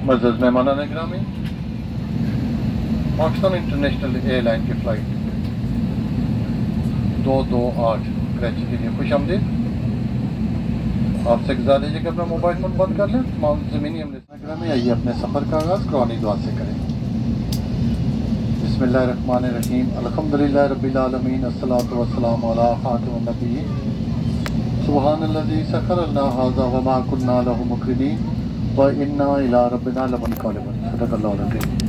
معزز مہمانان گرامی، Pakistan international air line کی فلائٹ 228 کراچی کے لیے خوش آمدید۔ آپ سے گزارش ہے کہ اپنا موبائل فون بند کر لیں۔ تمام زمینی عملے گرامی، آئیے اپنے سفر کا آغاز قرآنی دعا سے کریں۔ بسم اللہ الرحمن الرحیم، الحمدللہ رب العالمین، الصلاۃ والسلام علی خاتم النبیین، سبحان الذی سخر لنا ھذا وما كنا له مقرنین وإنا إلی ربنا لمنقلبون۔ صدق اللہ العظیم۔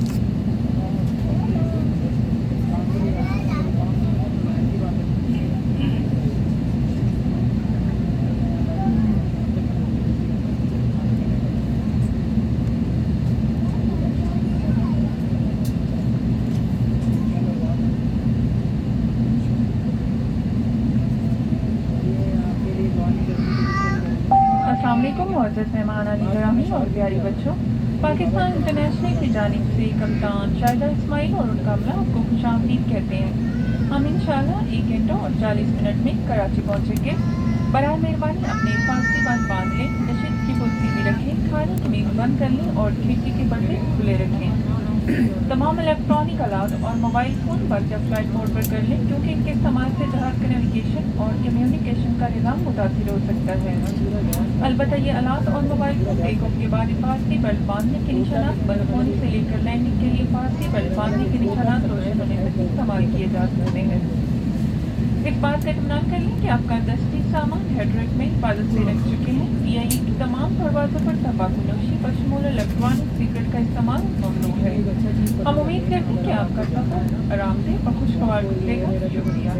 السلام علیکم معزز مہمانان گرامی اور پیاری بچوں، پاکستان انٹرنیشنل کی جانب سے کپتان شاہدہ اسماعیل اور ان کا عملہ آپ کو خوش آمدید کہتے ہیں۔ ہم انشاءاللہ 1 گھنٹہ اور 40 منٹ میں کراچی پہنچیں گے۔ برائے مہربانی اپنے حفاظتی بند باندھ لیں، نشست کی کرسی بھی رکھیں، کھانے کی میز بند کر لیں اور کھڑکی کے پردے کھلے رکھیں۔ تمام الیکٹرانک آلات اور موبائل فون برقع فلائٹ موڈ پر کر لیں، کیونکہ ان کے استعمال سے جہاز کا نیویگیشن اور کمیونیکیشن کا نظام متاثر ہو سکتا ہے۔ البتہ یہ آلات اور موبائل فون ٹیک آف کے بعد حفاظتی بیلٹ باندھنے کے نشانات بند ہونے سے لے کر لینڈنگ کے لیے حفاظتی بیلٹ باندھنے کے نشانات روشن ہونے تک استعمال کیے جا سکتے ہیں۔ اس بات کا اطمینان کر لیں کہ آپ کا دستی سامان ہیڈ ریک میں حفاظت سے رکھ چکے ہیں۔ PIE کی تمام پروازوں پر تمباکو نوشی بشمول الیکٹرانک سگریٹ کا استعمال ممنوع ہے۔ ہم امید کرتے ہیں کہ آپ کا سفر آرام دہ اور خوشگوار گزرے گا۔ شکریہ۔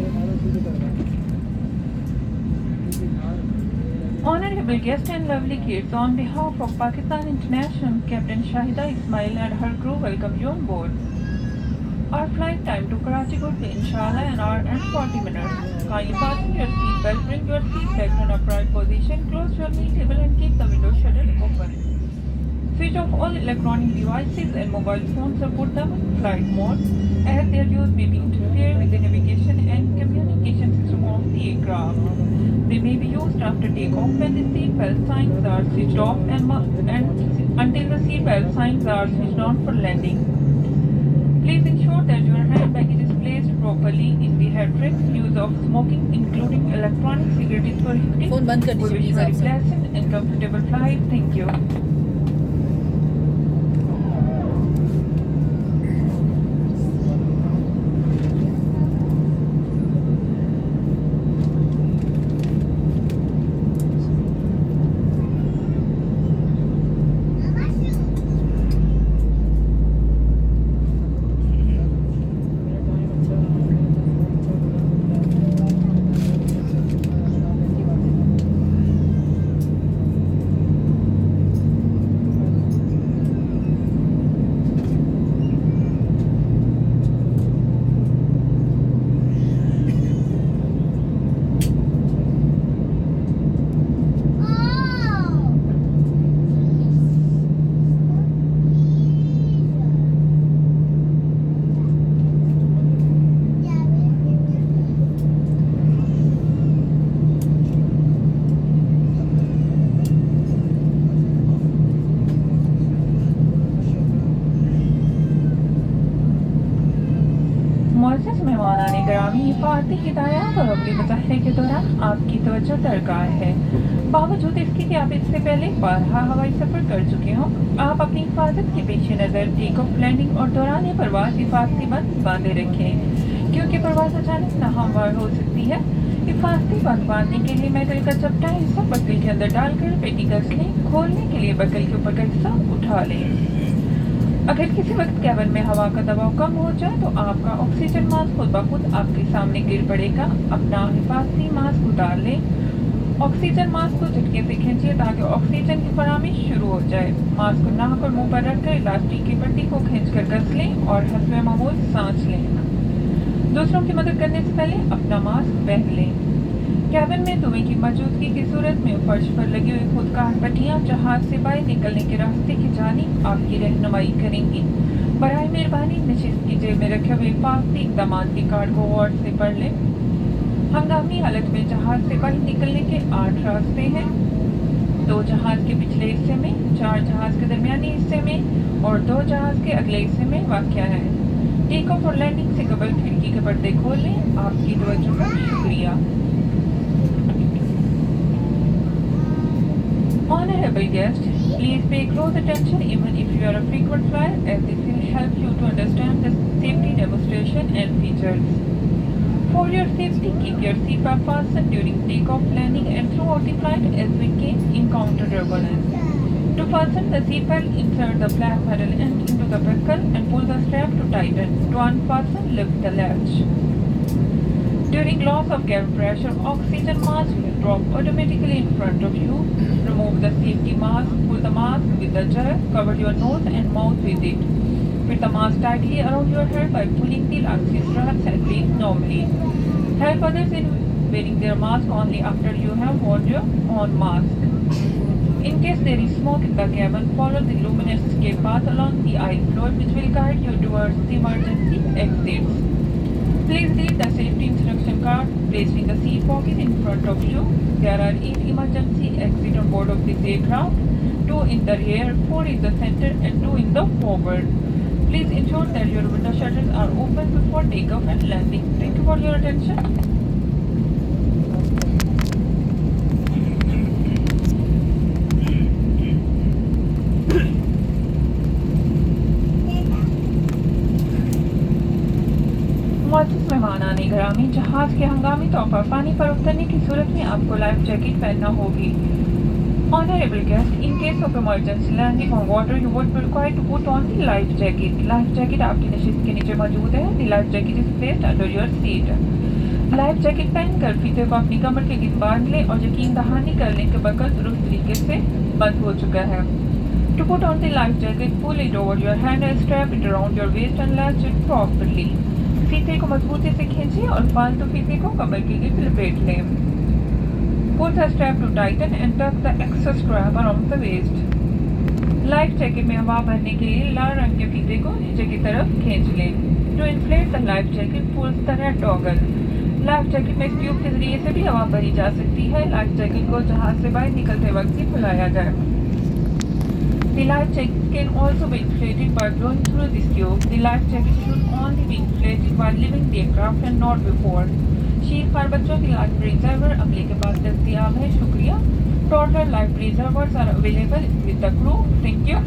Honorable guests and lovely kids, on behalf of Pakistan International, Captain Shahida Ismail and her crew welcome you on board. Our flight time to Karachi would be inshallah an hour and 40 minutes. Kindly fasten your seat belt, bring your seat back to an upright position, close your knee table and keep the window shutter open. Switch off all electronic devices and mobile phones or put them in flight mode, as their use may be interfere with the navigation and communication system of the aircraft. They may be used after takeoff when the seat belt signs are switched off and until the seat belt signs are switched on for landing. Please ensure that your hand baggage is placed properly in the head racks. Use of smoking, including electronic cigarette, is prohibited. We wish you a very pleasant and comfortable flight. Thank you. معزز مہمانان گرامی، حفاظتی ہدایات اور اگلی مظاہرے کے دوران آپ کی توجہ درکار ہے۔ باوجود اس کی کہ آپ اس سے پہلے بارہا ہوائی سفر کر چکے ہوں، آپ اپنی حفاظت کے پیش نظر ٹیک آف، لینڈنگ اور دوران پرواز حفاظتی بند باندھے رکھیں، کیونکہ پرواز اچانک ناہموار ہو سکتی ہے۔ حفاظتی بند باندھنے کے لیے میٹل کا چپٹا حصہ بکل کے اندر ڈال کر پیٹی کس لیں۔ کھولنے کے لیے بکل کے اوپر کا حصہ اٹھا لیں۔ اگر کسی وقت کیبن میں ہوا کا دباؤ کم ہو جائے تو آپ کا آکسیجن ماسک خود بخود آپ کے سامنے گر پڑے گا۔ اپنا حفاظتی ماسک اتار لیں۔ آکسیجن ماسک کو جھٹکے سے کھینچیے تاکہ آکسیجن کی فراہمی شروع ہو جائے۔ ماسک کو ناک اور منہ پر رکھ کر الاسٹک کی پٹی کو کھینچ کر کس لیں اور حسب معمول سانس لیں۔ دوسروں کی مدد کرنے سے پہلے اپنا ماسک پہن لیں۔ کیبن میں دھوئیں کی موجودگی کی صورت میں فرش پر لگی ہوئی خودکار پٹیاں جہاز سے باہر نکلنے کے راستے کی جانب آپ کی رہنمائی کریں گی۔ برائے مہربانی نشست کی جیب میں رکھے ہوئے حفاظتی اقدامات کے کارڈ کو غور سے پڑھ لیں۔ ہنگامی حالت میں جہاز سے باہر نکلنے کے 8 راستے ہیں۔ 2 जहाज के पिछले हिस्से में, 4 जहाज के दरमियानी हिस्से में और 2 जहाज के अगले हिस्से में वाक़या है। टेक ऑफ और लैंडिंग से कबल खिड़की के पर्दे खोल लें। आपकी तवज्जो का शुक्रिया। Honorable guests, please pay close attention even if you are a frequent flyer, as this will help you to understand the safety demonstration and features. For your safety, keep your seatbelt fastened during takeoff, landing and throughout the flight as we can encounter turbulence. To fasten the seatbelt, insert the black metal end into the buckle and pull the strap to tighten. To unfasten, lift the latch. During loss of cabin pressure, oxygen mask will drop automatically in front of you. Remove the safety mask, pull the mask with the jerk, cover your nose and mouth with it. Fit the mask tightly around your head by pulling the elastic straps as least normally. Help others in wearing their mask only after you have worn your own mask. In case there is smoke in the cabin, follow the luminous escape path along the aisle floor, which will guide you towards the emergency exits. Please read the safety instruction card placed in the seat pocket in front of you. There are 8 emergency exits on board of this aircraft, 2 in the rear, 4 in the center and 2 in the forward. Please ensure that your window shutters are open before takeoff and landing. Thank you for your attention. मुअज़्ज़िज़ मेहमानान गिरामी, जहाज़ के हंगामी तौर पर पानी पर उतरने की सूरत में आपको लाइफ जैकेट पहनना होगी। Honorable guest, in case of emergency landing on water, you would be required to put on the life jacket. Life jacket आपकी नशिस्त के नीचे मौजूद है। The life jacket is placed under your seat. Life jacket पहनकर फीते को अपनी कमर के गिर्द बांध लें और यकीन दहानी कर लें कि बकल दुरुस्त तरीके से बंद हो चुका है। To put on the life jacket, pull it over your hand and strap it around your waist and latch it properly. फीते को मजबूती से खींचें और फालतू फीते को कमर के गिर्द लपेट लें। Pull the strap to tighten and tuck the excess strap around the waist. Life jacket में हवा भरने के लिए लाल रंग के फीते को नीचे की तरफ खींच लें। To inflate the life jacket, pull the red toggle. Life jacket में इस ट्यूब के जरिए से भी हवा भरी जा सकती है। लाइफ जैकेट को जहाज से बाहर निकलते वक्त ही खुलाया जाए। The life jacket can also be inflated by blowing through this tube. The life jacket should only be inflated while leaving the aircraft and not before. शीर खार बच्चों की लाइफ प्रिजर्वर अमले के पास दस्तयाब है। शुक्रिया। Toddler life preservers are available with the crew. Thank you.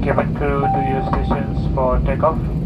Cabin crew to your stations for takeoff.